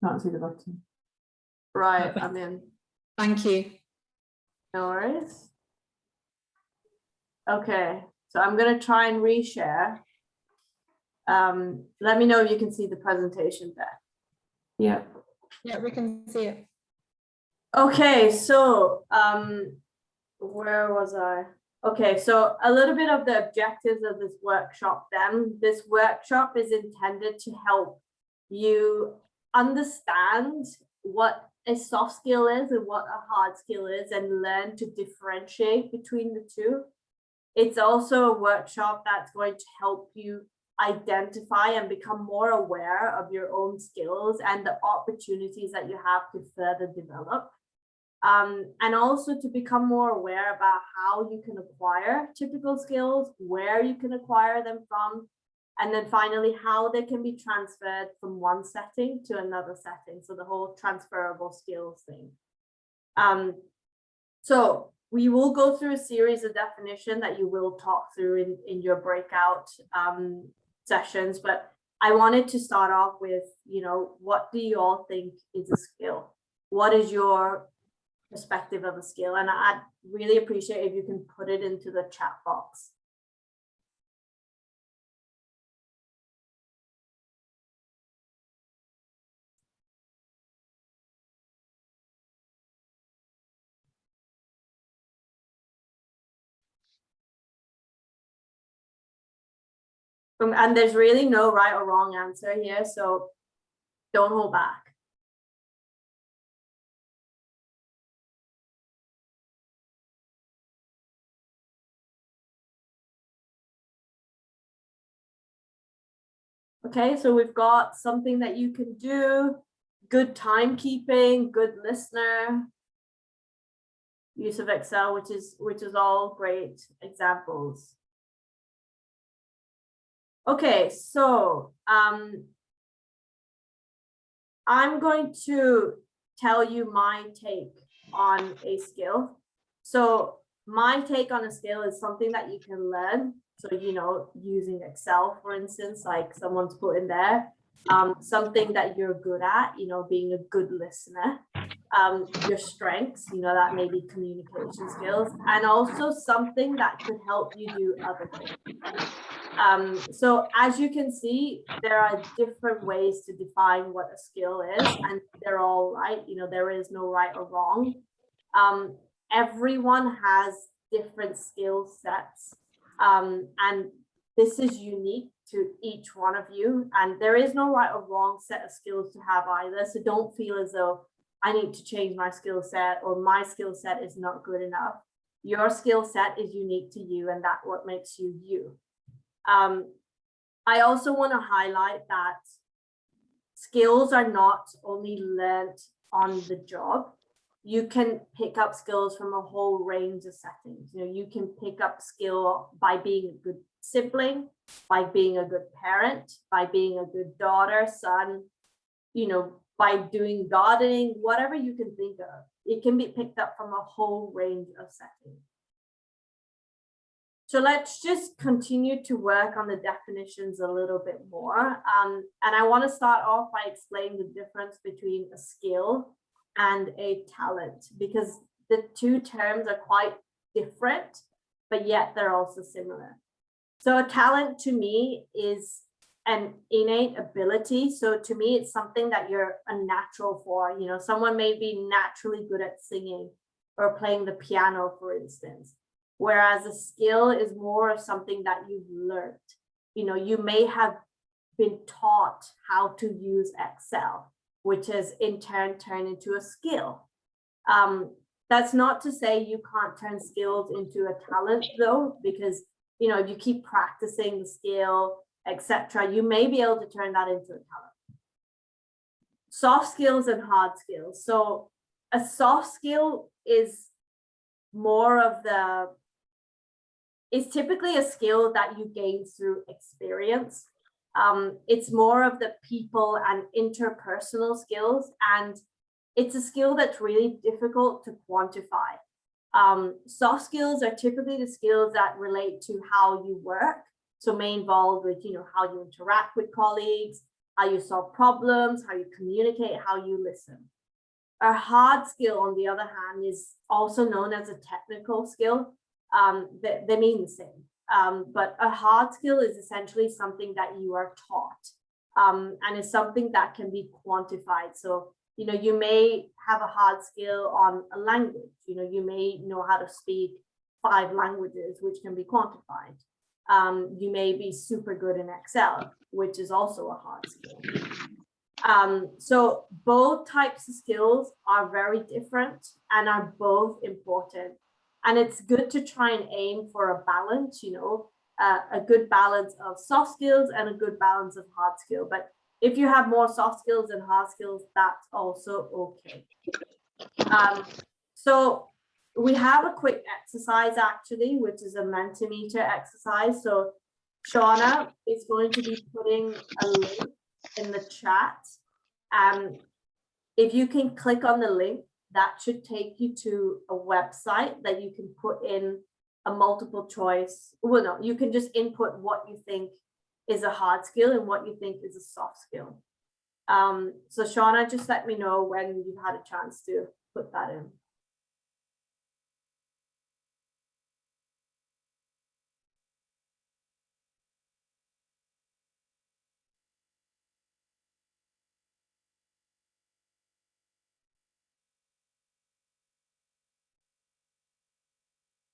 Can't see the button. Right, Perfect. I'm in. Thank you. No worries. Okay, so I'm going to try and reshare. Let me know if you can see the presentation there. Yeah. Yeah, we can see it. Okay, so where was I? Okay, so a little bit of the objectives of this workshop then. This workshop is intended to help you understand what a soft skill is and what a hard skill is and learn to differentiate between the two. It's also a workshop that's going to help you identify and become more aware of your own skills and the opportunities that you have to further develop. And also to become more aware about how you can acquire typical skills, where you can acquire them from, and then finally how they can be transferred from one setting to another setting. So the whole transferable skills thing. So we will go through a series of definitions that you will talk through in your breakout sessions, but I wanted to start off with, what do you all think is a skill? What is your perspective of a skill? And I'd really appreciate if you can put it into the chat box. And there's really no right or wrong answer here, so don't hold back. Okay, so we've got something that you can do, good timekeeping, good listener, use of Excel, which is all great examples. Okay, so I'm going to tell you my take on a skill. So my take on a skill is something that you can learn. So, using Excel, for instance, like someone's put in there, something that you're good at, being a good listener, your strengths, that may be communication skills, and also something that could help you do other things. So as you can see, there are different ways to define what a skill is, and they're all right. There is no right or wrong. Everyone has different skill sets. And this is unique to each one of you, and there is no right or wrong set of skills to have either. So don't feel as though I need to change my skill set or my skill set is not good enough. Your skill set is unique to you, and that's what makes you you. I also want to highlight that skills are not only learned on the job. You can pick up skills from a whole range of settings. You can pick up skill by being a good sibling, by being a good parent, by being a good daughter, son, by doing gardening, whatever you can think of. It can be picked up from a whole range of settings. So let's just continue to work on the definitions a little bit more. And I want to start off by explaining the difference between a skill and a talent, because the two terms are quite different, but yet they're also similar. So a talent to me is an innate ability. So to me, it's something that you're a natural for. Someone may be naturally good at singing or playing the piano, for instance, whereas a skill is more of something that you've learned. You may have been taught how to use Excel, which has in turn turned into a skill. That's not to say you can't turn skills into a talent though, because if you keep practicing the skill, etc., you may be able to turn that into a talent. Soft skills and hard skills. So a soft skill is typically a skill that you gain through experience. It's more of the people and interpersonal skills, and it's a skill that's really difficult to quantify. Soft skills are typically the skills that relate to how you work, so may involve with how you interact with colleagues, how you solve problems, how you communicate, how you listen. A hard skill, on the other hand, is also known as a technical skill. They mean the same. But a hard skill is essentially something that you are taught, and is something that can be quantified. So, you know, you may have a hard skill on a language. You know, you may know how to speak 5 languages, which can be quantified. You may be super good in Excel, which is also a hard skill. So both types of skills are very different and are both important. And it's good to try and aim for a balance, you know, a good balance of soft skills and a good balance of hard skill. But if you have more soft skills than hard skills, that's also okay. So we have a quick exercise actually, which is a Mentimeter exercise. So Shauna is going to be putting a link in the chat. If you can click on the link, that should take you to a website that you can put in a multiple choice. Well, no, you can just input what you think is a hard skill and what you think is a soft skill. So Shauna, just let me know when you've had a chance to put that in.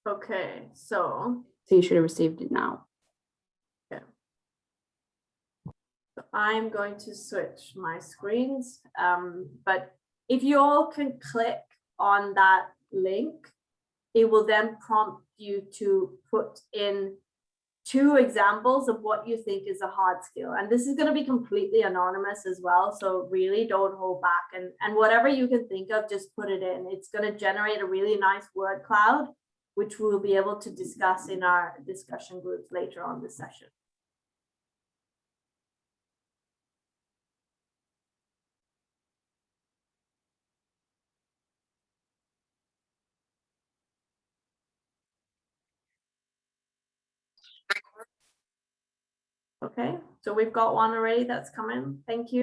Okay, so you should have received it now. I'm going to switch my screens, but if you all can click on that link, it will then prompt you to put in 2 examples of what you think is a hard skill. And this is going to be completely anonymous as well. So really don't hold back, and whatever you can think of, just put it in. It's going to generate a really nice word cloud, which we'll be able to discuss in our discussion groups later on this session. Okay, so we've got one already that's coming. Thank you.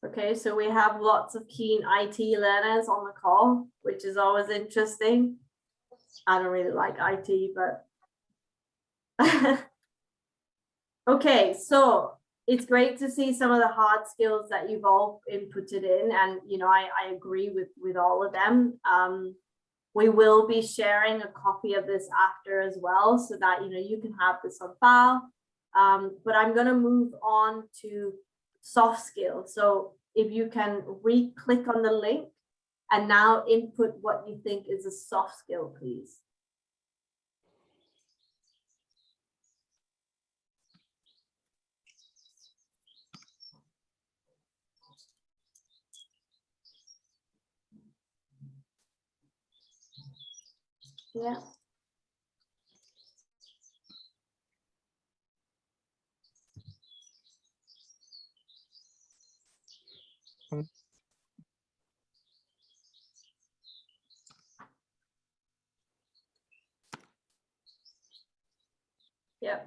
Okay, so we have lots of keen IT learners on the call, which is always interesting. I don't really like IT, but okay, so it's great to see some of the hard skills that you've all inputted in, and you know, I agree with all of them. We will be sharing a copy of this after as well, so that you know you can have this on file. But I'm going to move on to soft skills. So if you can re-click on the link and now input what you think is a soft skill, please. Yeah. Yeah,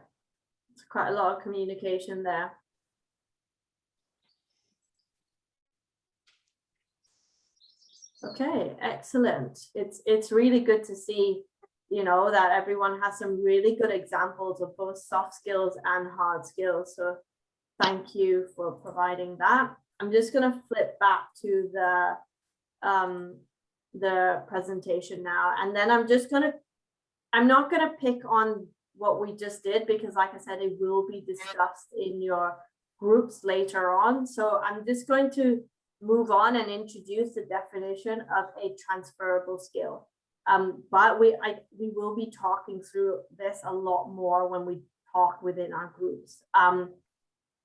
it's quite a lot of communication there. Okay, excellent. It's really good to see, you know, that everyone has some really good examples of both soft skills and hard skills. So thank you for providing that. I'm just going to flip back to the presentation now, and then I'm not going to pick on what we just did, because like I said, it will be discussed in your groups later on. So I'm just going to move on and introduce the definition of a transferable skill. But we will be talking through this a lot more when we talk within our groups.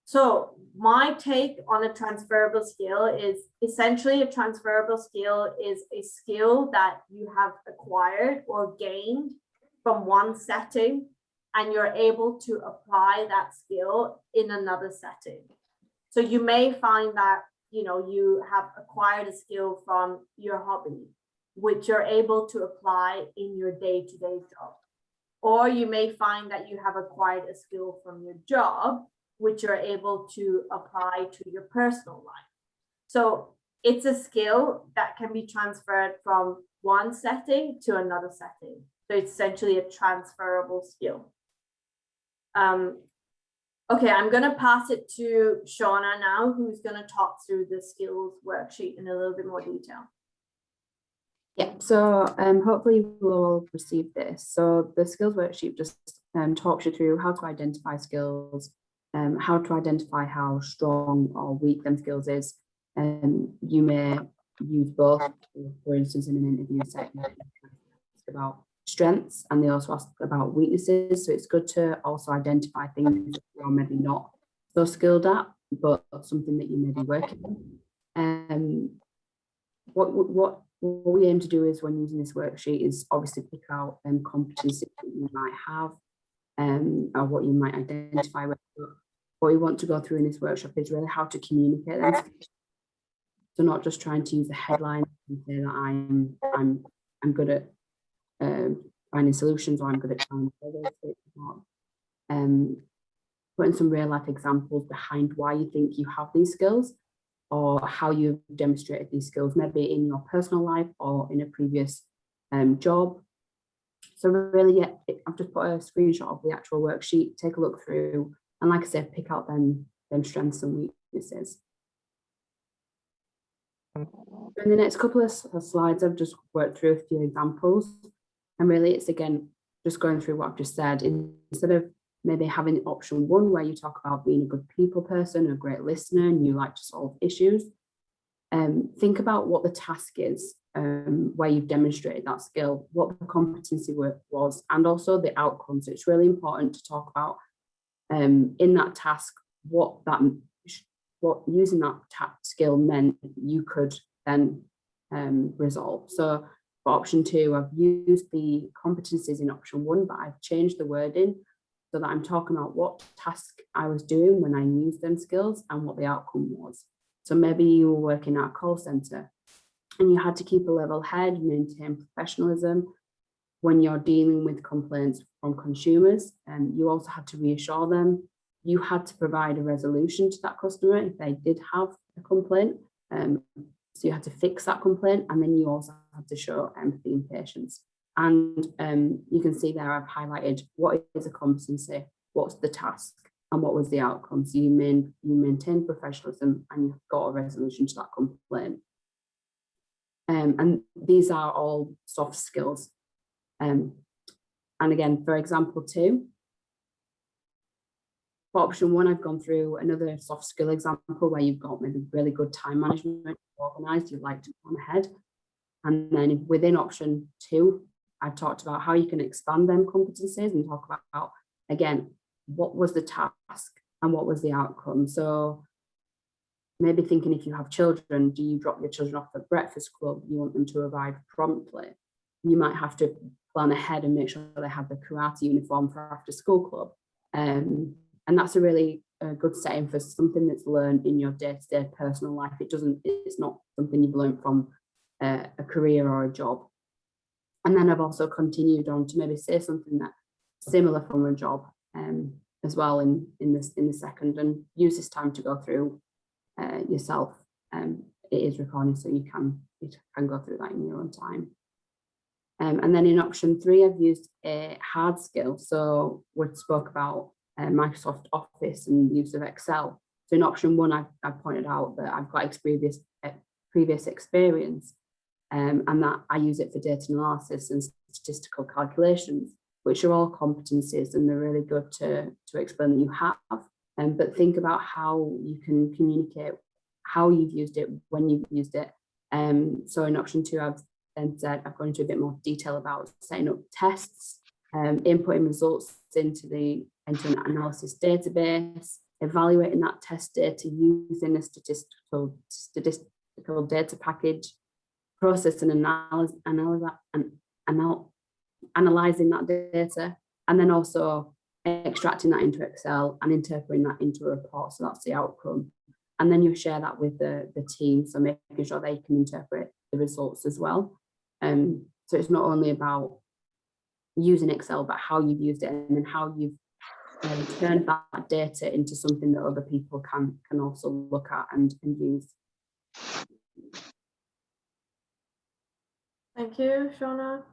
So my take on a transferable skill is essentially a transferable skill is a skill that you have acquired or gained from one setting, and you're able to apply that skill in another setting. So you may find that, you know, you have acquired a skill from your hobby, which you're able to apply in your day-to-day job. Or you may find that you have acquired a skill from your job, which you're able to apply to your personal life. So it's a skill that can be transferred from one setting to another setting. So it's essentially a transferable skill. Okay, I'm going to pass it to Shauna now, who's going to talk through the skills worksheet in a little bit more detail. Yeah, so hopefully we'll all receive this. So the skills worksheet just talks you through how to identify skills, how to identify how strong or weak them skills is. You may use both, for instance, in an interview setting, about strengths, and they also ask about weaknesses. So it's good to also identify things that you're maybe not so skilled at, but something that you may be working on. What we aim to do is, when using this worksheet, is obviously pick out competencies that you might have, or what you might identify with. What we want to go through in this workshop is really how to communicate them. So not just trying to use a headline and say that I'm good at finding solutions, or I'm good at trying putting some real life examples behind why you think you have these skills, or how you've demonstrated these skills, maybe in your personal life or in a previous job. So really, yeah, I've just put a screenshot of the actual worksheet, take a look through, and like I said, pick out them strengths and weaknesses. In the next couple of slides, I've just worked through a few examples, and really it's, again, just going through what I've just said. Instead of maybe having option one, where you talk about being a good people person, a great listener, and you like to solve issues, think about what the task is, where you've demonstrated that skill, what the competency was, and also the outcomes. It's really important to talk about in that task what using that skill meant you could then resolve. So for option two, I've used the competencies in option one, but I've changed the wording so that I'm talking about what task I was doing when I used them skills and what the outcome was. So maybe you were working at a call center and you had to keep a level head, maintain professionalism when you're dealing with complaints from consumers, and you also had to reassure them. You had to provide a resolution to that customer if they did have a complaint. So you had to fix that complaint, and then you also had to show empathy and patience. And you can see there I've highlighted what is a competency, what's the task, and what was the outcome. So you maintained professionalism and you've got a resolution to that complaint. And these are all soft skills. And again, for example two, for option one, I've gone through another soft skill example where you've got maybe really good time management, organized, you like to plan ahead. And then within option two, I've talked about how you can expand them competencies and talk about, again, what was the task and what was the outcome. So maybe thinking, if you have children, do you drop your children off at breakfast club? You want them to arrive promptly. You might have to plan ahead and make sure they have the karate uniform for after school club. And that's a really good setting for something that's learned in your day-to-day personal life. It's not something you've learned from a career or a job. And then I've also continued on to maybe say something that's similar from a job as well in the second, and use this time to go through yourself. It is recorded, so you can go through that in your own time. And then in option three, I've used a hard skill. So we spoke about Microsoft Office and use of Excel. So in option one, I've pointed out that I've got previous experience, and that I use it for data analysis and statistical calculations, which are all competencies, and they're really good to explain that you have. But think about how you can communicate how you've used it, when you've used it. So in option two, I've then said, I've gone into a bit more detail about setting up tests, inputting results into an analysis database, evaluating that test data using a statistical data package, processing and analyzing that data, and then also extracting that into Excel and interpreting that into a report. So that's the outcome. And then you share that with the team, so making sure they can interpret the results as well. So it's not only about using Excel, but how you've used it and then how you've turned that data into something that other people can also look at and use. Thank you, Shona.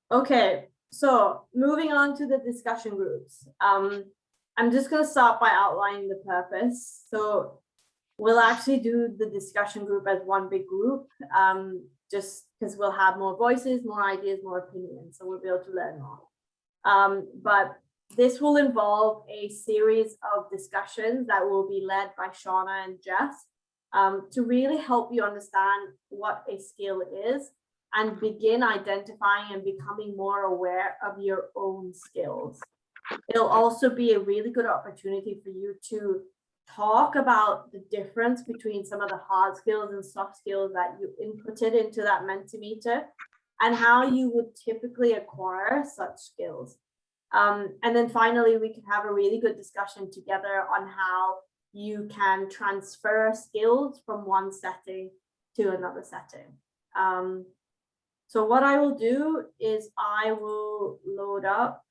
Okay, so moving on to the discussion groups. I'm just going to start by outlining the purpose. So we'll actually do the discussion group as one big group, just because we'll have more voices, more ideas, more opinions, so we'll be able to learn more. But this will involve a series of discussions that will be led by Shauna and Jess to really help you understand what a skill is and begin identifying and becoming more aware of your own skills. It'll also be a really good opportunity for you to talk about the difference between some of the hard skills and soft skills that you inputted into that Mentimeter and how you would typically acquire such skills. And then finally, we can have a really good discussion together on how you can transfer skills from one setting to another setting. So what I will do is I will load up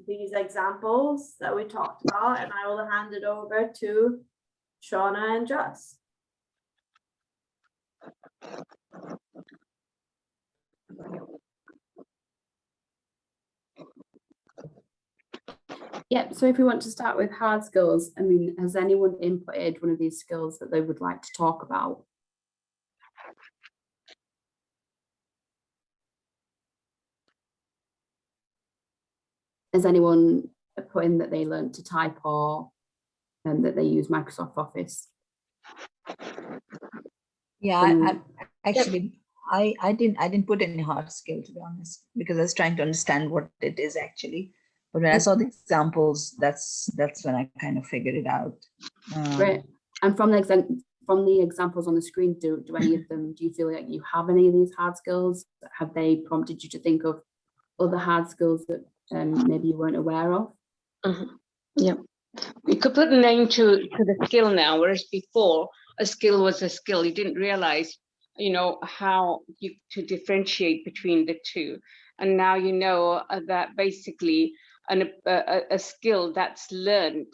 these examples that we talked about, and I will hand it over to Shauna and Jess. Yeah, so if we want to start with hard skills, I mean, has anyone inputted one of these skills that they would like to talk about? Has anyone put in that they learned to type or that they use Microsoft Office? Yeah, I didn't put any hard skill, to be honest, because I was trying to understand what it is actually. But when I saw the examples, that's when I kind of figured it out. Great. And from the examples on the screen, do any of them, do you feel like you have any of these hard skills? Have they prompted you to think of other hard skills that maybe you weren't aware of? Yeah, we could put a name to the skill now, whereas before a skill was a skill. You didn't realize, how to differentiate between the two. And now you know that basically a skill that's learned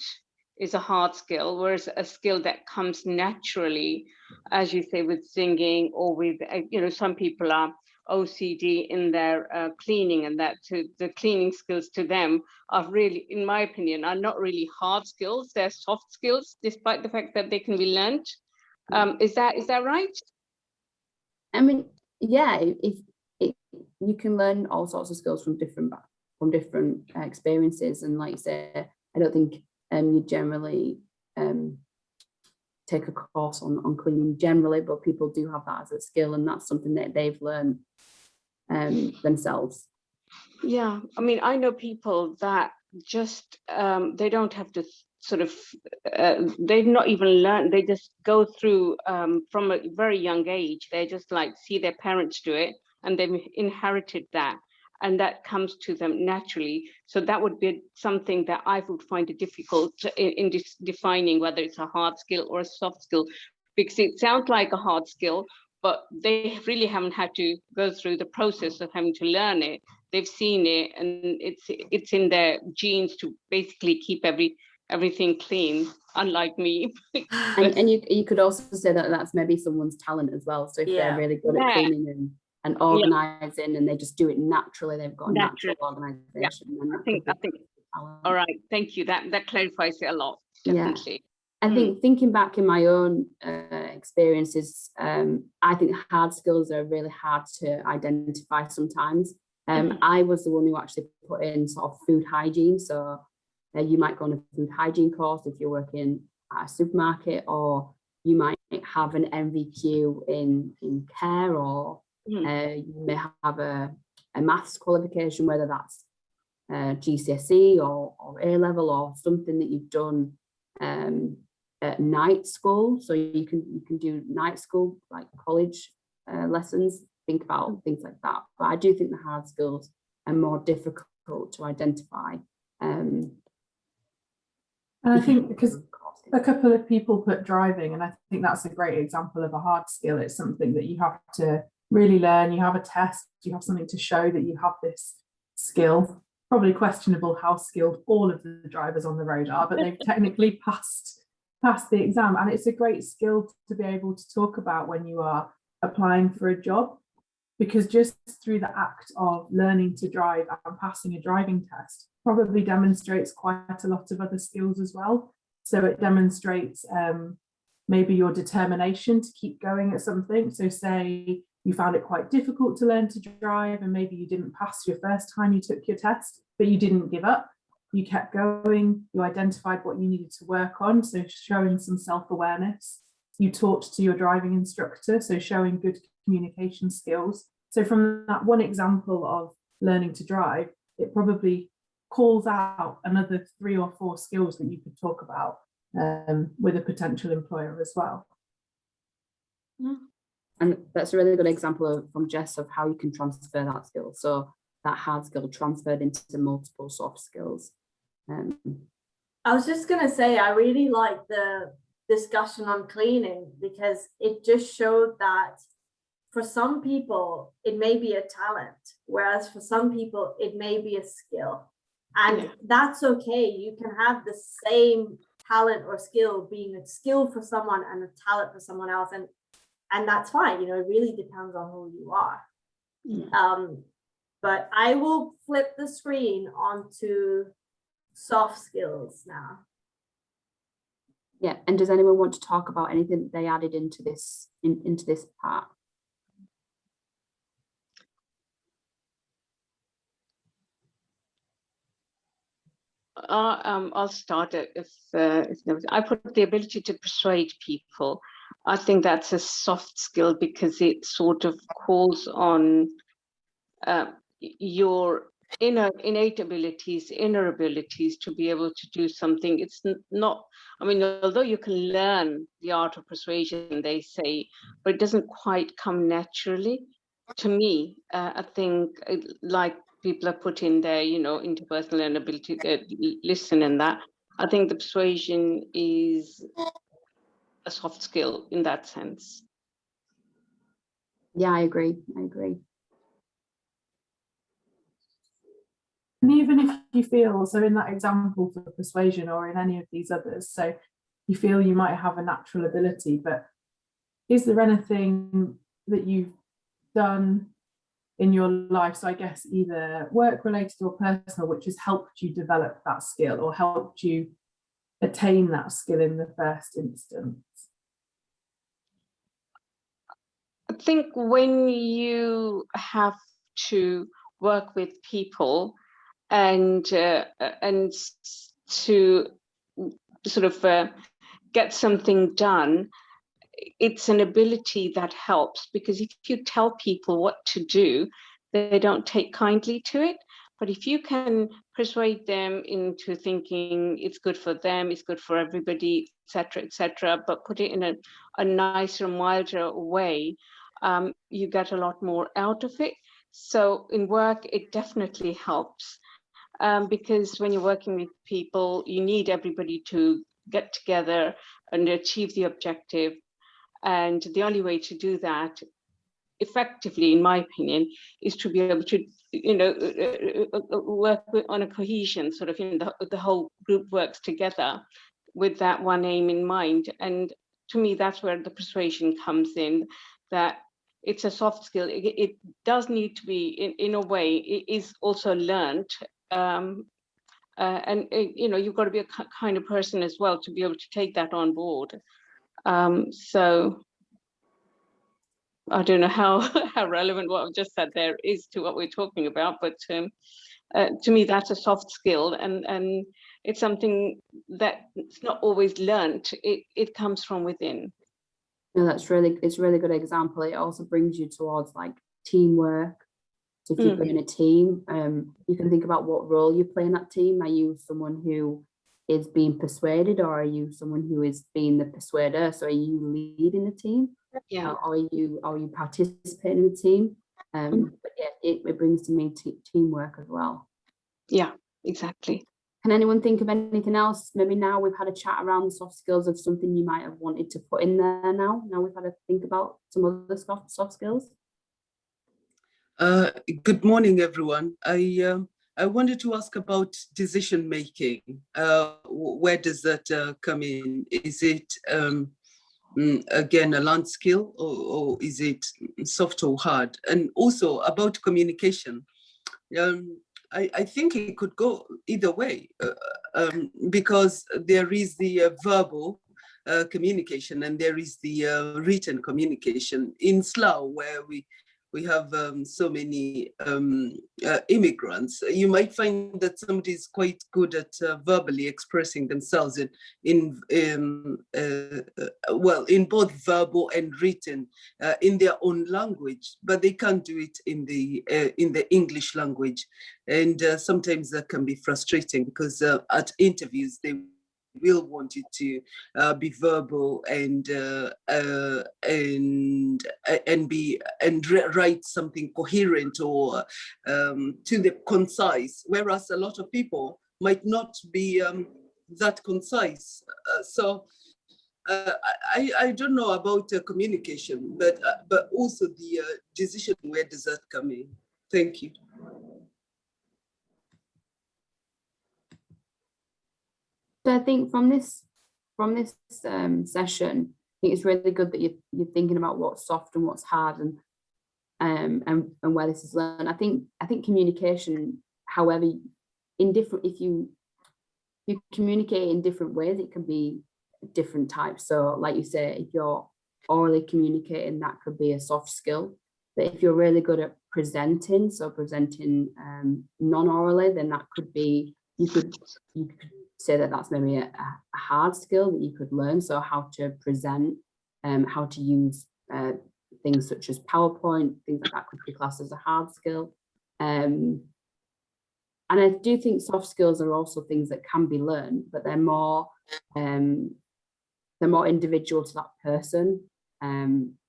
is a hard skill, whereas a skill that comes naturally, as you say, with singing or with, some people are OCD in their cleaning, and that the cleaning skills to them are really, in my opinion, are not really hard skills. They're soft skills, despite the fact that they can be learned. Is that right? I mean, yeah, you can learn all sorts of skills from different experiences, and like you say, I don't think you generally take a course on cleaning generally, but people do have that as a skill, and that's something that they've learned themselves. Yeah, I mean, I know people that just they don't have to sort of they've not even learned, they just go through from a very young age. They just like see their parents do it and they've inherited that, and that comes to them naturally. So that would be something that I would find it difficult in defining whether it's a hard skill or a soft skill, because it sounds like a hard skill, but they really haven't had to go through the process of having to learn it. They've seen it, and it's in their genes to basically keep everything clean, unlike me. and you could also say that that's maybe someone's talent as well. So if they're really good at cleaning and organizing, and they just do it naturally, they've got natural organization. I think all right, thank you, that clarifies it a lot, definitely. I think thinking back in my own experiences, I think hard skills are really hard to identify sometimes. I was the one who actually put in sort of food hygiene. So you might go on a food hygiene course if you're working at a supermarket, or you might have an MVQ in care, or you may have a maths qualification, whether that's GCSE or A level, or something that you've done at night school. So you can do night school, like college lessons. Think about things like that. But I do think the hard skills are more difficult to identify. And I think because a couple of people put driving, and I think that's a great example of a hard skill. It's something that you have to really learn. You have a test, you have something to show that you have this skill. Probably questionable how skilled all of the drivers on the road are, but they've technically passed the exam. And it's a great skill to be able to talk about when you are applying for a job, because just through the act of learning to drive and passing a driving test probably demonstrates quite a lot of other skills as well. So it demonstrates maybe your determination to keep going at something. So say you found it quite difficult to learn to drive, and maybe you didn't pass your first time you took your test, but you didn't give up. You kept going, you identified what you needed to work on, so showing some self-awareness. You talked to your driving instructor, so showing good communication skills. So from that one example of learning to drive, it probably calls out another 3 or 4 skills that you could talk about with a potential employer as well. And that's a really good example from Jess of how you can transfer that skill. So that hard skill transferred into multiple soft skills. I was just going to say, I really like the discussion on cleaning, because it just showed that for some people, it may be a talent, whereas for some people, it may be a skill. And that's okay. You can have the same talent or skill being a skill for someone and a talent for someone else. And that's fine. You know, it really depends on who you are. But I will flip the screen onto soft skills now. Yeah, and does anyone want to talk about anything they added into this part? I'll start it if I put the ability to persuade people. I think that's a soft skill because it sort of calls on your innate abilities, inner abilities to be able to do something. It's not, I mean, although you can learn the art of persuasion, they say, but it doesn't quite come naturally. To me, I think, like people have put in there, you know, interpersonal and ability to listen and that. I think the persuasion is a soft skill in that sense. Yeah, I agree. And even if you feel, so in that example for persuasion or in any of these others, so you feel you might have a natural ability, but is there anything that you've done in your life, so I guess either work related or personal, which has helped you develop that skill or helped you attain that skill in the first instance? I think when you have to work with people and to sort of get something done, it's an ability that helps, because if you tell people what to do, they don't take kindly to it. But if you can persuade them into thinking it's good for them, it's good for everybody, etc., but put it in a nicer, milder way, you get a lot more out of it. So in work, it definitely helps, because when you're working with people, you need everybody to get together and achieve the objective. And the only way to do that effectively, in my opinion, is to be able to, you know, work on a cohesion, sort of, you know, the whole group works together with that one aim in mind. And to me, that's where the persuasion comes in, that it's a soft skill. It does need to be, in a way, it is also learned. And you know, you've got to be a kind of person as well to be able to take that on board. So I don't know how relevant what I've just said there is to what we're talking about, but to me, that's a soft skill, and it's something that it's not always learnt. It comes from within. No, it's a really good example. It also brings you towards like teamwork. So if you're in a team, you can think about what role you play in that team. Are you someone who is being persuaded, or are you someone who is being the persuader? So are you leading the team? Yeah. Or are you participating in the team? But yeah, it brings to me teamwork as well. Yeah, exactly. Can anyone think of anything else? Maybe now we've had a chat around the soft skills of something you might have wanted to put in there now. Now we've had to think about some other soft skills. Good morning, everyone. I wanted to ask about decision making. Where does that come in? Is it again a learned skill, or is it soft or hard? And also about communication. I think it could go either way, because there is the verbal communication and there is the written communication. In Slough, where we have so many immigrants, you might find that somebody is quite good at verbally expressing themselves in both verbal and written in their own language, but they can't do it in the English language. And sometimes that can be frustrating, because at interviews they will want you to be verbal and write something coherent or to the concise, whereas a lot of people might not be that concise. I don't know about communication, but also the decision, where does that come in? Thank you. So I think from this session, I think it's really good that you're thinking about what's soft and what's hard, and where this is learned. I think communication, however, if you communicate in different ways, it can be different types. So like you say, if you're orally communicating, that could be a soft skill. But if you're really good at presenting, so presenting non-orally, then that could be, you could say that that's maybe a hard skill that you could learn. So how to present, how to use things such as PowerPoint, things like that could be classed as a hard skill. And I do think soft skills are also things that can be learned, but they're more individual to that person,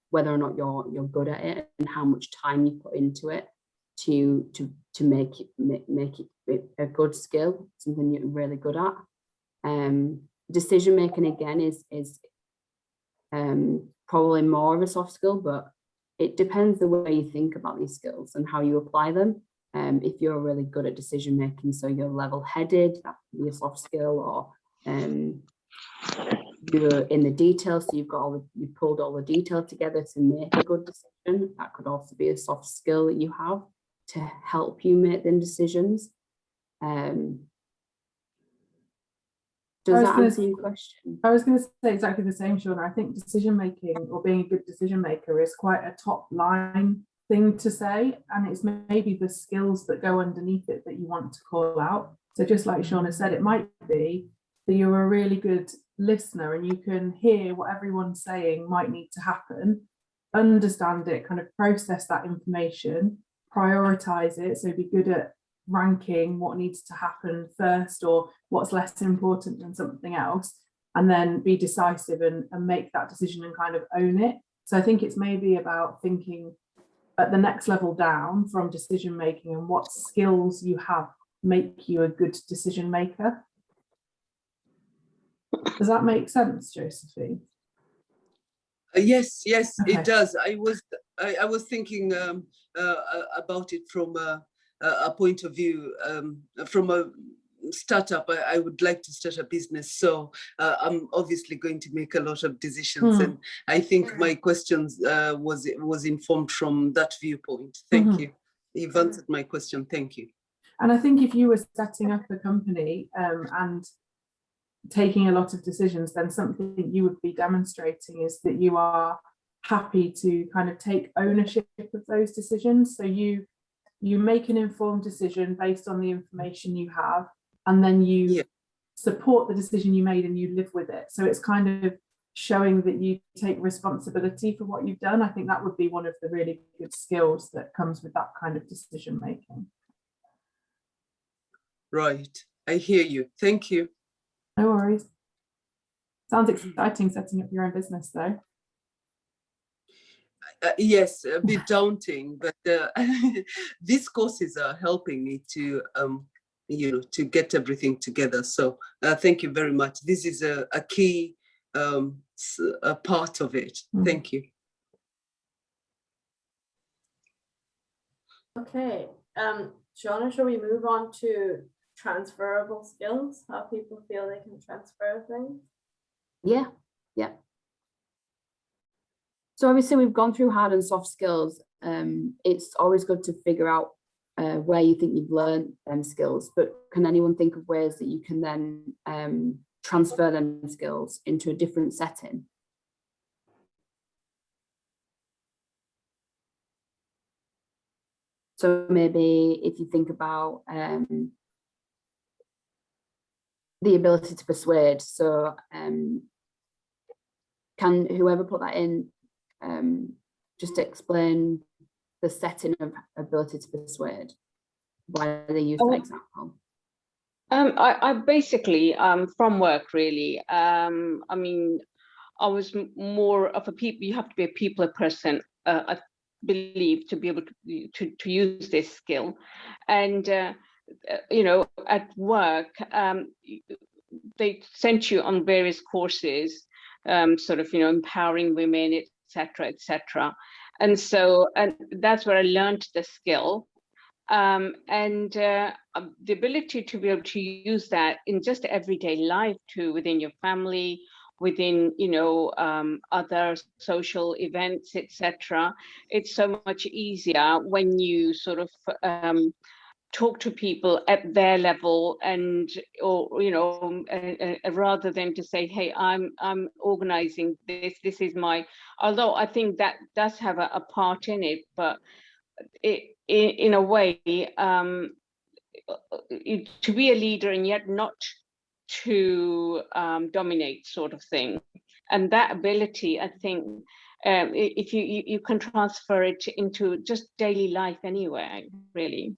whether or not you're good at it and how much time you put into it to make it a good skill, something you're really good at. Decision making again is probably more of a soft skill, but it depends the way you think about these skills and how you apply them. If you're really good at decision making, so you're level-headed, that could be a soft skill, or you're in the details, so you pulled all the detail together to make a good decision. That could also be a soft skill that you have to help you make them decisions. Does that answer your question? I was going to say exactly the same, Shauna. I think decision making, or being a good decision maker, is quite a top line thing to say, and it's maybe the skills that go underneath it that you want to call out. So just like Shauna said, it might be that you're a really good listener and you can hear what everyone's saying might need to happen, understand it, kind of process that information, prioritize it, so be good at ranking what needs to happen first or what's less important than something else, and then be decisive and make that decision and kind of own it. So I think it's maybe about thinking at the next level down from decision making and what skills you have make you a good decision maker. Does that make sense, Josephine? Yes, okay. Okay. It does. I was thinking about it from a point of view, from a startup. I would like to start a business, so I'm obviously going to make a lot of decisions, and I think my questions was informed from that viewpoint. Thank you. You've answered my question. Thank you. And I think if you were setting up a company and taking a lot of decisions, then something you would be demonstrating is that you are happy to kind of take ownership of those decisions. So you make an informed decision based on the information you have, and then you support the decision you made and you live with it. So it's kind of showing that you take responsibility for what you've done. I think that would be one of the really good skills that comes with that kind of decision making. Right. I hear you. Thank you. No worries. Sounds exciting setting up your own business though. Yes, a bit daunting, but these courses are helping me to, to get everything together. So thank you very much. This is a key a part of it. Thank you. Okay, Shauna, shall we move on to transferable skills? How people feel they can transfer things? Yeah. So obviously we've gone through hard and soft skills. It's always good to figure out where you think you've learned them skills, but can anyone think of ways that you can then transfer them skills into a different setting? So maybe if you think about the ability to persuade, so can whoever put that in just explain the setting of ability to persuade, why they use that example? I basically from work really. I mean, I was more of a people. You have to be a people person, I believe, to be able to use this skill. And at work, they sent you on various courses, sort of empowering women, etc. And so that's where I learned the skill. The ability to be able to use that in just everyday life too, within your family, within other social events, etc. It's so much easier when you sort of talk to people at their level, and rather than to say, hey, I'm organizing this is my, although I think that does have a part in it, but in a way, to be a leader and yet not to dominate, sort of thing. And that ability, I think, if you can transfer it into just daily life anywhere, really.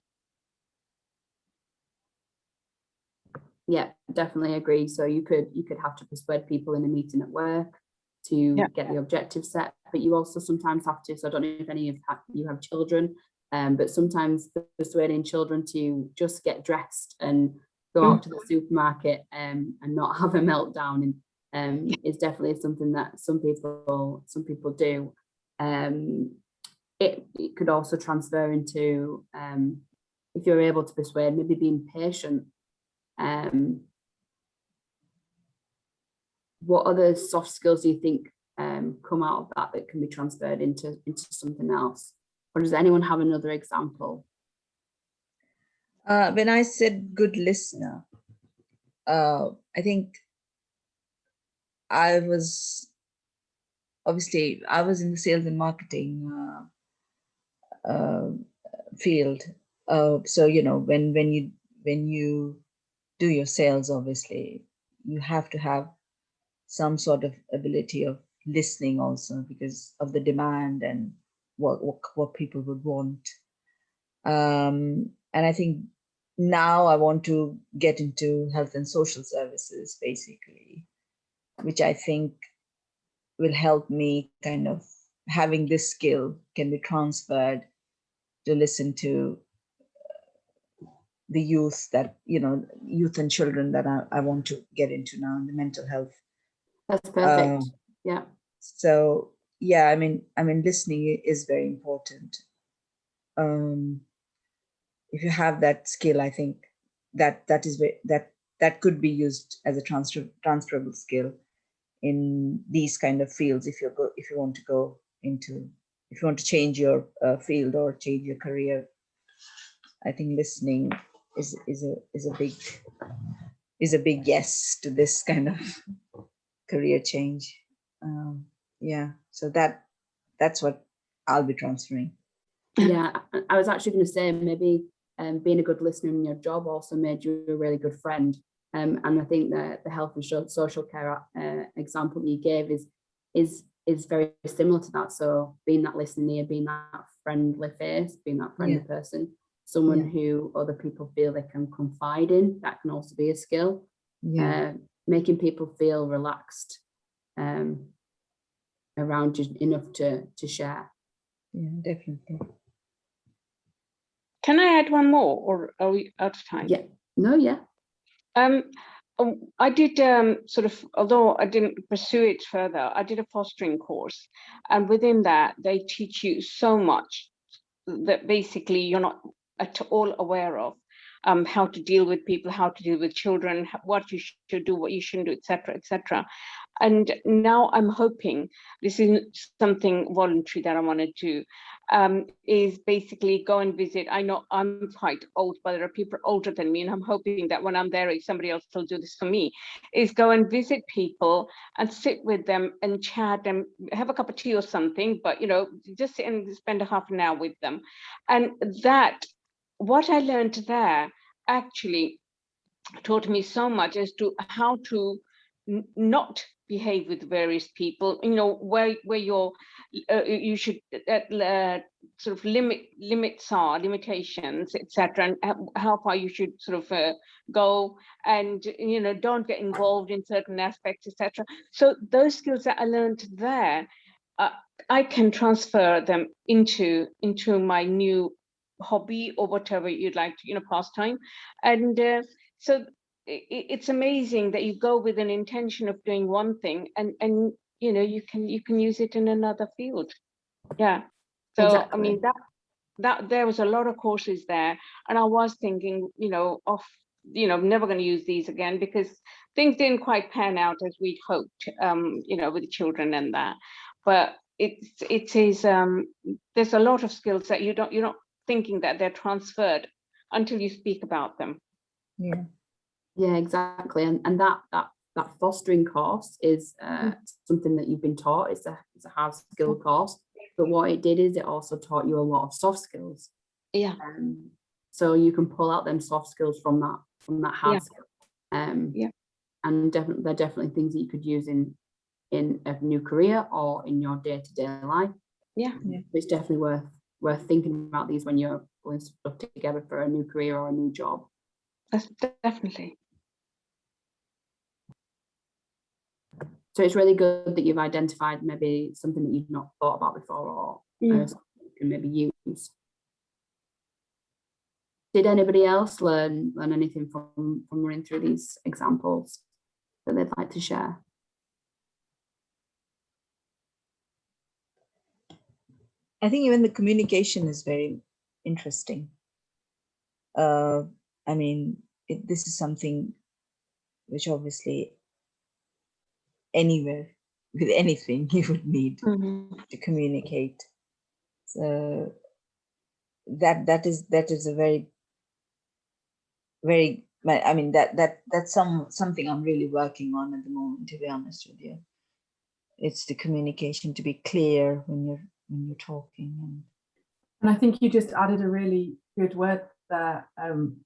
Yeah, definitely agree. So you could have to persuade people in a meeting at work to get the objective set, but you also sometimes have to, so I don't know if any of you have children, but sometimes persuading children to just get dressed and go out to the supermarket and not have a meltdown is definitely something that some people do. It could also transfer into if you're able to persuade, maybe being patient. What other soft skills do you think come out of that can be transferred into something else? Or does anyone have another example? When I said good listener, I think I was in the sales and marketing field. So when you do your sales, obviously you have to have some sort of ability of listening also, because of the demand and what people would want. And I think now I want to get into health and social services, basically, which I think will help me kind of having this skill can be transferred to listen to the youth and children that I want to get into now in the mental health. That's perfect. Yeah. So yeah, I mean, listening is very important. If you have that skill, I think that could be used as a transferable skill in these kind of fields. If you want to change your field or change your career, I think listening is a big yes to this kind of career change. Yeah, so that's what I'll be transferring. Yeah, I was actually going to say maybe being a good listener in your job also made you a really good friend. And I think that the health and social care example that you gave is very similar to that. So being that listening ear, being that friendly face, being that friendly person, someone who other people feel they can confide in, that can also be a skill. Making people feel relaxed around you enough to share. Yeah, definitely. Can I add one more, or are we out of time? Yeah. No, yeah. I did sort of, although I didn't pursue it further, I did a fostering course, and within that they teach you so much that basically you're not at all aware of. How to deal with people, how to deal with children, what you should do, what you shouldn't do, etc., etc. And now I'm hoping, this is something voluntary that I want to do, is basically go and visit. I know I'm quite old, but there are people older than me, and I'm hoping that when I'm there, somebody else will do this for me, is go and visit people and sit with them and chat and have a cup of tea or something, but just sit and spend a half an hour with them. And that, what I learned there actually taught me so much as to how to not behave with various people, where you should sort of limitations, etc., and how far you should sort of go, and don't get involved in certain aspects, etc. So those skills that I learned there, I can transfer them into my new hobby or whatever you'd like to, pastime. And so it's amazing that you go with an intention of doing one thing, and you can use it in another field. Yeah. So Exactly. I mean that there was a lot of courses there, and I was thinking, never going to use these again because things didn't quite pan out as we'd hoped, with the children and that. But it is there's a lot of skills that you're not thinking that they're transferred until you speak about them. Yeah, exactly. And that fostering course is something that you've been taught. It's a hard skill course, but what it did is it also taught you a lot of soft skills. Yeah. So you can pull out them soft skills from that hard skill. And they're definitely things that you could use in a new career or in your day-to-day life. Yeah. It's definitely worth thinking about these when you're pulling stuff together for a new career or a new job. That's definitely. So it's really good that you've identified maybe something that you've not thought about before, or something you can maybe use. Did anybody else learn anything from running through these examples that they'd like to share? I think even the communication is very interesting. I mean, this is something which obviously anywhere with anything you would need to communicate. So that is a very, very, I mean, that's something I'm really working on at the moment, to be honest with you. It's the communication, to be clear when you're talking. And I think you just added a really good word there,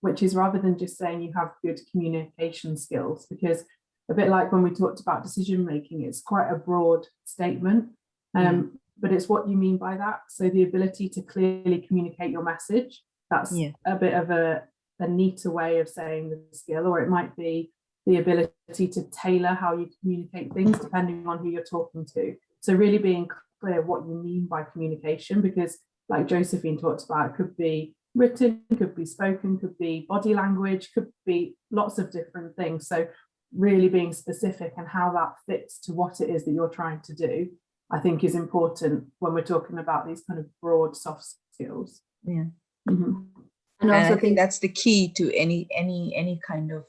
which is rather than just saying you have good communication skills, because a bit like when we talked about decision making, it's quite a broad statement, but it's what you mean by that. So the ability to clearly communicate your message, that's a bit of a neater way of saying the skill, or it might be the ability to tailor how you communicate things depending on who you're talking to. So really being clear what you mean by communication, because like Josephine talked about, it could be written, could be spoken, could be body language, could be lots of different things. So really being specific and how that fits to what it is that you're trying to do, I think is important when we're talking about these kind of broad soft skills. Yeah. And also I think that's the key to any kind of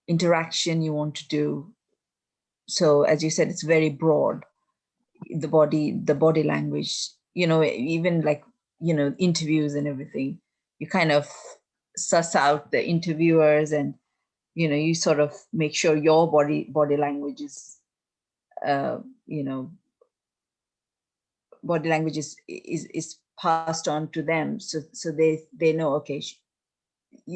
interaction you want to do. So as you said, it's very broad. The body language, even like, interviews and everything, you kind of suss out the interviewers, and you sort of make sure your body language is body language is passed on to them, so they know, okay,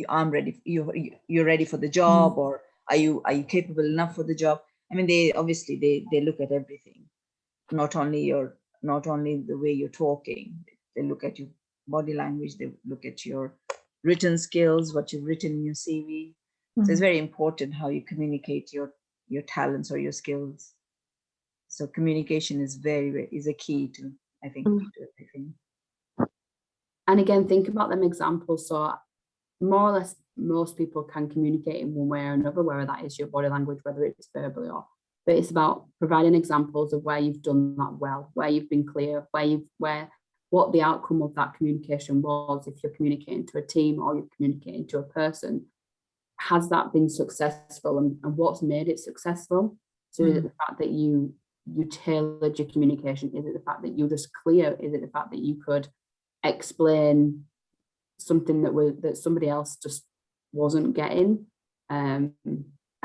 I'm ready, you're ready for the job, or are you capable enough for the job? I mean, they obviously they look at everything, not only the way you're talking. They look at your body language, they look at your written skills, what you've written in your CV. So it's very important how you communicate your talents or your skills. So communication is is a key to, I think, to everything. And again, think about them examples. So more or less, most people can communicate in one way or another, whether that is your body language, whether it's verbally or, but it's about providing examples of where you've done that well, where you've been clear, what the outcome of that communication was. If you're communicating to a team or you're communicating to a person, has that been successful, and what's made it successful? So is it the fact that you tailored your communication? Is it the fact that you're just clear? Is it the fact that you could explain something that somebody else just wasn't getting? And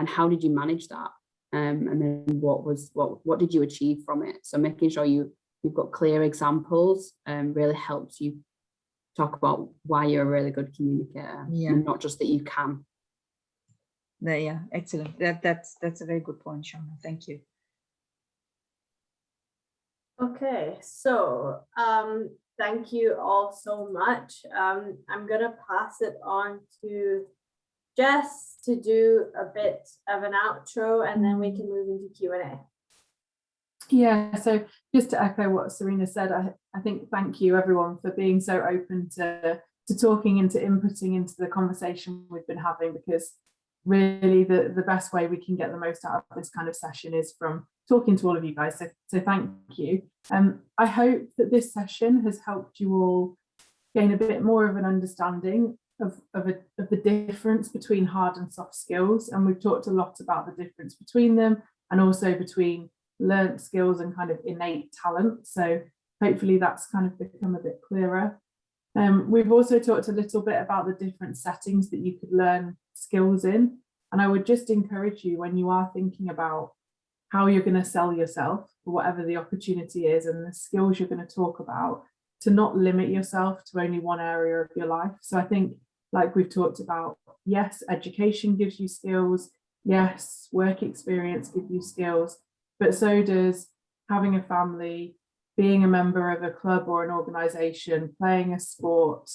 how did you manage that? And then what did you achieve from it? So making sure you've got clear examples really helps you talk about why you're a really good communicator, and not just that you can. Yeah, excellent. That's a very good point, Shauna. Thank you. Okay, so thank you all so much. I'm gonna pass it on to Jess to do a bit of an outro, and then we can move into Q&A. Yeah, so just to echo what Serena said, I think thank you everyone for being so open to talking and to inputting into the conversation we've been having, because really the best way we can get the most out of this kind of session is from talking to all of you guys. So thank you. I hope that this session has helped you all gain a bit more of an understanding of the difference between hard and soft skills. And we've talked a lot about the difference between them, and also between learnt skills and kind of innate talent. So hopefully that's kind of become a bit clearer. We've also talked a little bit about the different settings that you could learn skills in. And I would just encourage you, when you are thinking about how you're going to sell yourself for whatever the opportunity is and the skills you're going to talk about, to not limit yourself to only one area of your life. So I think, like we've talked about, yes, education gives you skills. Yes, work experience gives you skills, but so does having a family, being a member of a club or an organization, playing a sport,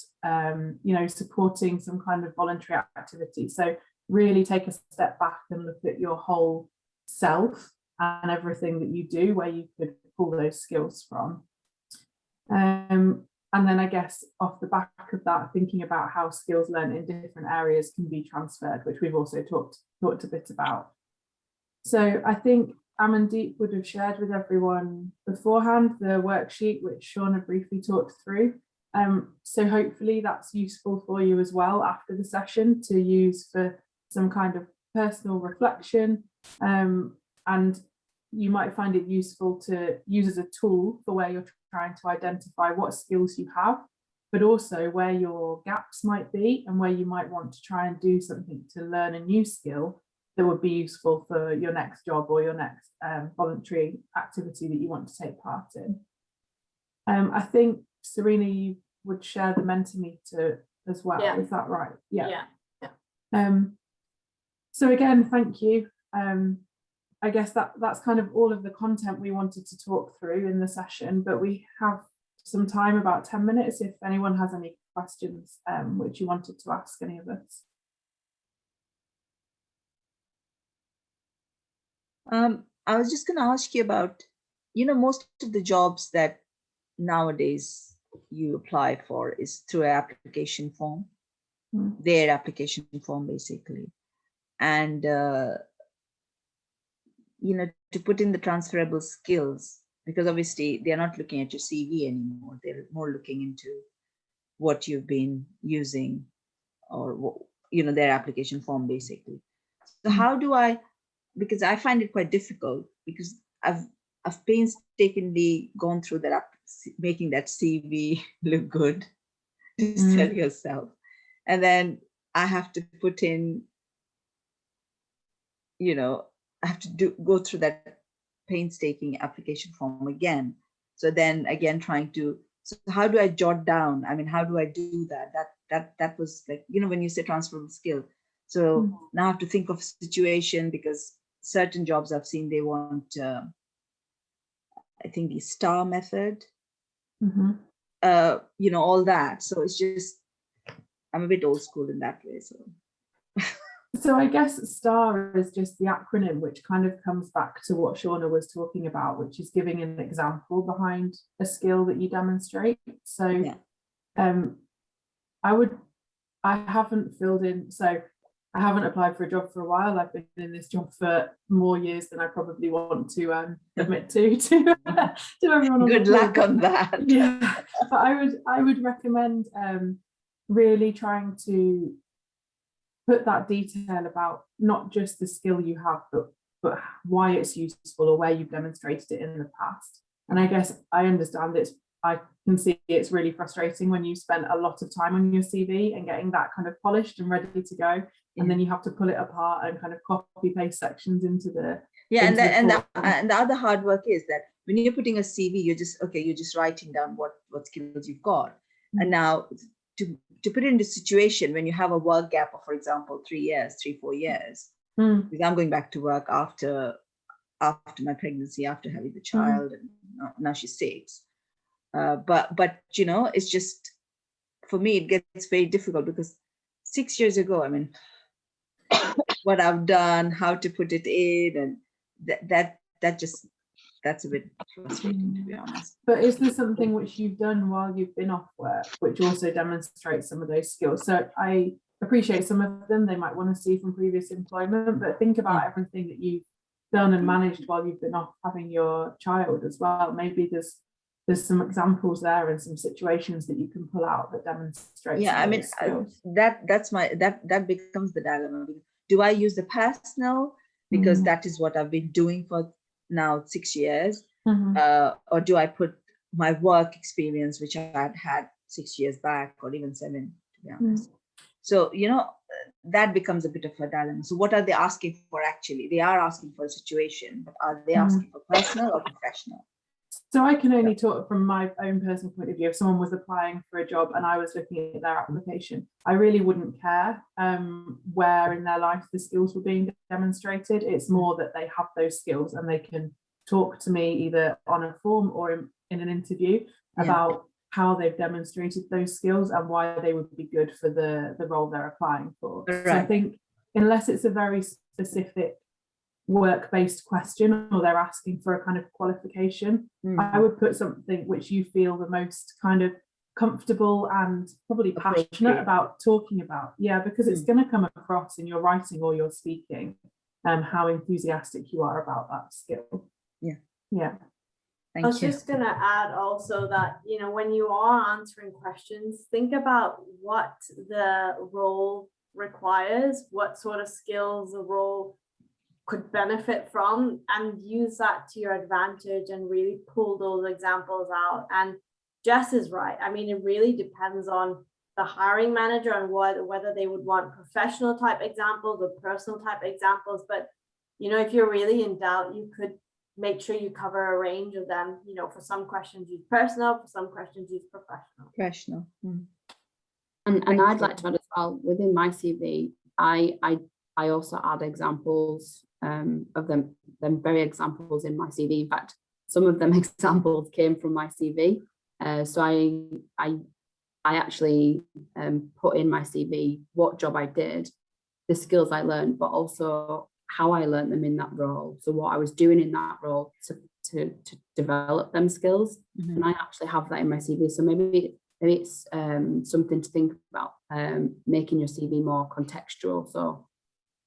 supporting some kind of voluntary activity. So really take a step back and look at your whole self and everything that you do, where you could pull those skills from. And then I guess off the back of that, thinking about how skills learned in different areas can be transferred, which we've also talked a bit about. So I think Amandeep would have shared with everyone beforehand the worksheet, which Shauna briefly talked through. So hopefully that's useful for you as well after the session to use for some kind of personal reflection. And you might find it useful to use as a tool for where you're trying to identify what skills you have, but also where your gaps might be and where you might want to try and do something to learn a new skill that would be useful for your next job or your next voluntary activity that you want to take part in. I think, Serena, you would share the Mentimeter as well. Yeah. Is that right? Yeah. So again, thank you. I guess that's kind of all of the content we wanted to talk through in the session, but we have some time, about 10 minutes, if anyone has any questions which you wanted to ask any of us. I was just going to ask you about, most of the jobs that nowadays you apply for is through an application form, their application form basically. And, to put in the transferable skills, because obviously they're not looking at your CV anymore. They're more looking into what you've been using, or, their application form basically. So how do I, because I find it quite difficult, because I've painstakingly gone through that, making that CV look good to sell yourself. And then I have to put in, I have to go through that painstaking application form again. So then again, so how do I jot down? I mean, how do I do that? that was like, you know, when you say transferable skill. So now I have to think of situation, because certain jobs I've seen, they want, I think the STAR method, Mhm. you know, all that. So it's just, I'm a bit old school in that way. So So I guess STAR is just the acronym, which kind of comes back to what Shauna was talking about, which is giving an example behind a skill that you demonstrate. So yeah. I haven't filled in, so I haven't applied for a job for a while. I've been in this job for more years than I probably want to admit to everyone. On Good the call. luck on that. Yeah, but I would recommend really trying to put that detail about not just the skill you have, but why it's useful or where you've demonstrated it in the past. And I guess I understand I can see it's really frustrating when you spend a lot of time on your CV and getting that kind of polished and ready to go, and then you have to pull it apart and kind of copy paste sections into the and the other hard work is that when you're putting a CV, you're just writing down what skills you've got, and now to put it into situation when you have a work gap of, for example, 3-4 years, because I'm going back to work after my pregnancy, after having the child, and now she's 6. But you know, it's just, for me, it gets very difficult because 6 years ago, I mean, what I've done, how to put it in, and that's a bit frustrating, to be honest. But is there something which you've done while you've been off work, which also demonstrates some of those skills? So I appreciate some of them they might want to see from previous employment, but think about everything that you've done and managed while you've been off having your child as well. Maybe there's some examples there and some situations that you can pull out that demonstrate. Yeah, I mean, that becomes the dilemma. Do I use the past now, because that is what I've been doing for now 6 years, or do I put my work experience, which I had 6 years back, or even 7, to be honest? So, you know, that becomes a bit of a dilemma. So what are they asking for actually? They are asking for a situation, but are they asking for personal or professional? So I can only talk from my own personal point of view. If someone was applying for a job and I was looking at their application, I really wouldn't care where in their life the skills were being demonstrated. It's more that they have those skills and they can talk to me either on a form or in an interview about how they've demonstrated those skills and why they would be good for the role they're applying for. Right. So I think unless it's a very specific work-based question or they're asking for a kind of qualification, I would put something which you feel the most kind of comfortable and probably passionate about talking about. Yeah, because it's going to come across in your writing or your speaking how enthusiastic you are about that skill. Yeah. I was just going to add also that, you know, when you are answering questions, think about what the role requires, what sort of skills the role could benefit from, and use that to your advantage and really pull those examples out. And Jess is right. I mean, it really depends on the hiring manager and whether they would want professional type examples or personal type examples. But, you know, if you're really in doubt, you could make sure you cover a range of them. You know, for some questions use personal, for some questions use professional. And I'd like to add as well, within my CV, I also add examples of them very examples in my CV. In fact, some of them examples came from my CV. So I actually put in my CV what job I did, the skills I learned, but also how I learned them in that role. So what I was doing in that role to develop them skills. And I actually have that in my CV. So maybe it's something to think about, making your CV more contextual. So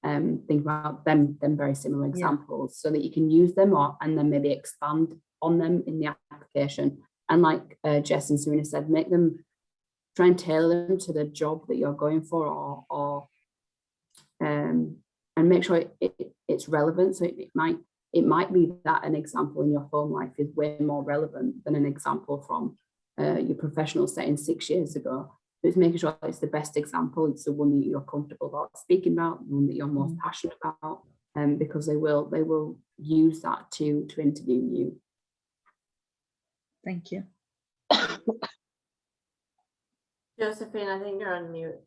think about them very similar examples so that you can use them and then maybe expand on them in the application. And like Jess and Serena said, try and tailor them to the job that you're going for, or and make sure it's relevant. So it might be that an example in your home life is way more relevant than an example from your professional setting 6 years ago. But it's making sure it's the best example. It's the one that you're comfortable about speaking about, the one that you're most passionate about, because they will use that to interview you. Thank you. Josephine, I think you're on mute.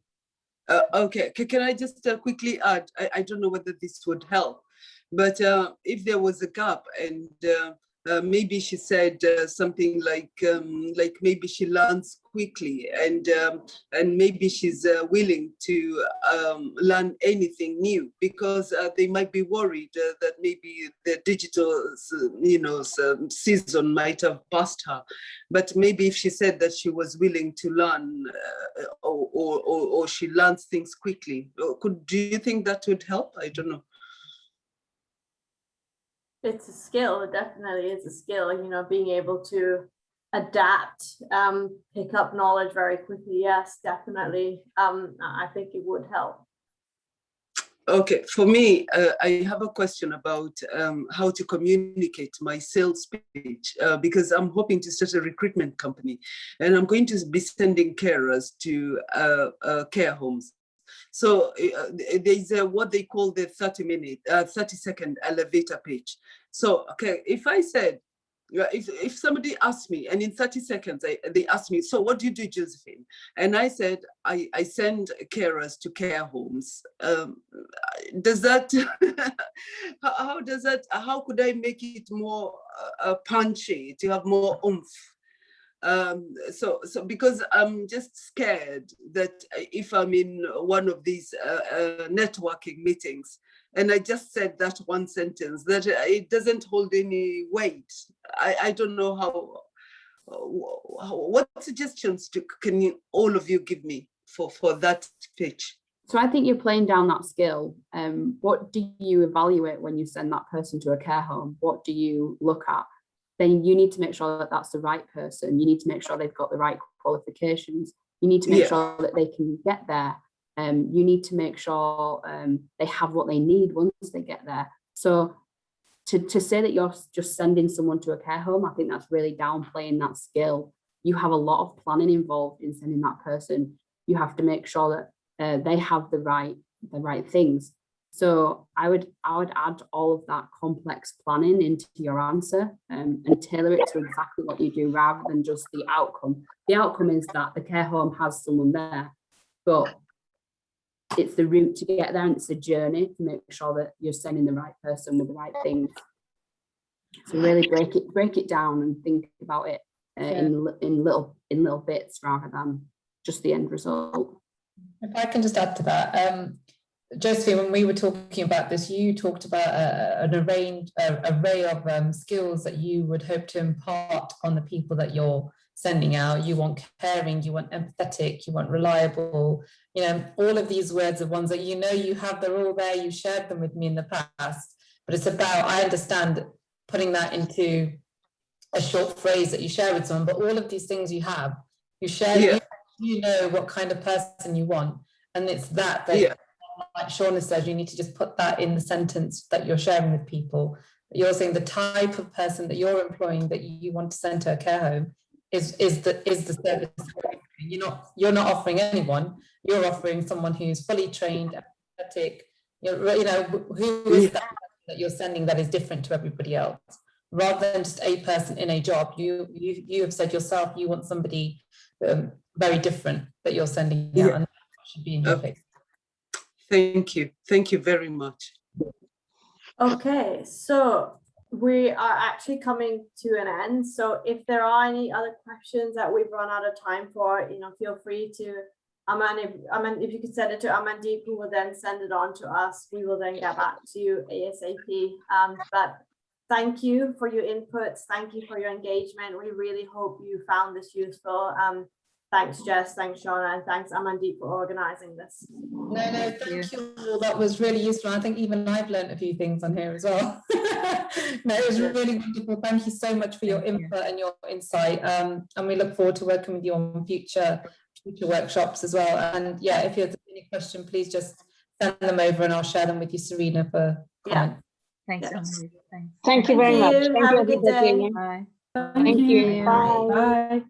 Okay, can I just quickly add, I don't know whether this would help, but if there was a gap and maybe she said something like maybe she learns quickly and maybe she's willing to learn anything new, because they might be worried that maybe the digital season might have passed her. But maybe if she said that she was willing to learn or she learns things quickly, do you think that would help? I don't know. It's a skill, definitely it's a skill, you know, being able to adapt, pick up knowledge very quickly. Yes, definitely. I think it would help. Okay, for me, I have a question about how to communicate my sales pitch, because I'm hoping to start a recruitment company and I'm going to be sending carers to care homes. So there's what they call the 30-second elevator pitch. So, okay, if I said, if somebody asked me and in 30 seconds, they asked me, so what do you do, Josephine? And I said, I send carers to care homes. Does that, how could I make it more punchy, to have more oomph? So because I'm just scared that if I'm in one of these networking meetings and I just said that one sentence, that it doesn't hold any weight. I don't know what suggestions can all of you give me for that pitch? So I think you're playing down that skill. What do you evaluate when you send that person to a care home? What do you look at? Then you need to make sure that that's the right person. You need to make sure they've got the right qualifications. You need to make sure that they can get there. You need to make sure they have what they need once they get there. So to say that you're just sending someone to a care home, I think that's really downplaying that skill. You have a lot of planning involved in sending that person. You have to make sure that they have the right things. So I would add all of that complex planning into your answer and tailor it to exactly what you do rather than just the outcome. The outcome is that the care home has someone there, but it's the route to get there and it's a journey to make sure that you're sending the right person with the right things. So really break it down and think about it in little bits rather than just the end result. If I can just add to that, Josephine, when we were talking about this, you talked about an array of skills that you would hope to impart on the people that you're sending out. You want caring, you want empathetic, you want reliable, you know, all of these words are ones that you know you have, they're all there, you shared them with me in the past, but it's about, I understand, putting that into a short phrase that you share with someone, but all of these things you have, you share, you know what kind of person you want, and it's that like Shauna says, you need to just put that in the sentence that you're sharing with people. You're saying the type of person that you're employing that you want to send to a care home is the service. You're not offering anyone. You're offering someone who's fully trained, empathetic. You know who is that you're sending that is different to everybody else, rather than just a person in a job. You have said yourself you want somebody very different that you're sending out, and that should be in your face. Thank you very much. Okay, so we are actually coming to an end. So if there are any other questions that we've run out of time for, you know, feel free to if you could send it to Amandeep, who will then send it on to us. We will then get back to you ASAP. But thank you for your inputs. Thank you for your engagement. We really hope you found this useful. Thanks, Jess. Thanks, Shauna. And thanks, Amandeep, for organizing this. No, thank you all. That was really useful. I think even I've learned a few things on here as well. No, it was really wonderful. Thank you so much for your input and your insight. And we look forward to working with you on future workshops as well. And yeah, if you have any question, please just send them over and I'll share them with you, Serena, for comment. Thanks. Thank you very much. Thank Have you, a good day. everybody. Bye. Thank you. Bye. Bye.